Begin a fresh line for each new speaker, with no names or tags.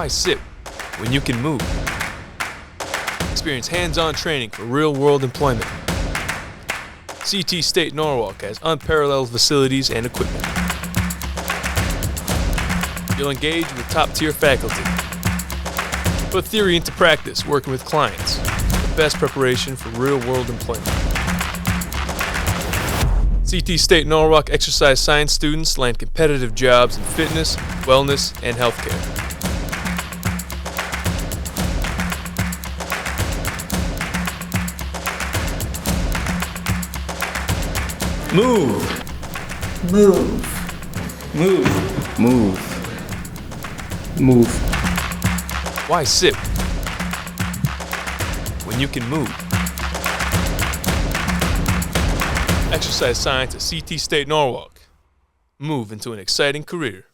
Why sit when you can move? Experience hands-on training for real-world employment. CT State Norwalk has unparalleled facilities and equipment. You'll engage with top-tier faculty. Put theory into practice working with clients. The best preparation for real-world employment. CT State Norwalk exercise science students land competitive jobs in fitness, wellness, and healthcare.
Move.
Move.
Move.
Move. Move.
Why sit when you can move? Exercise science at CT State Norwalk. Move into an exciting career.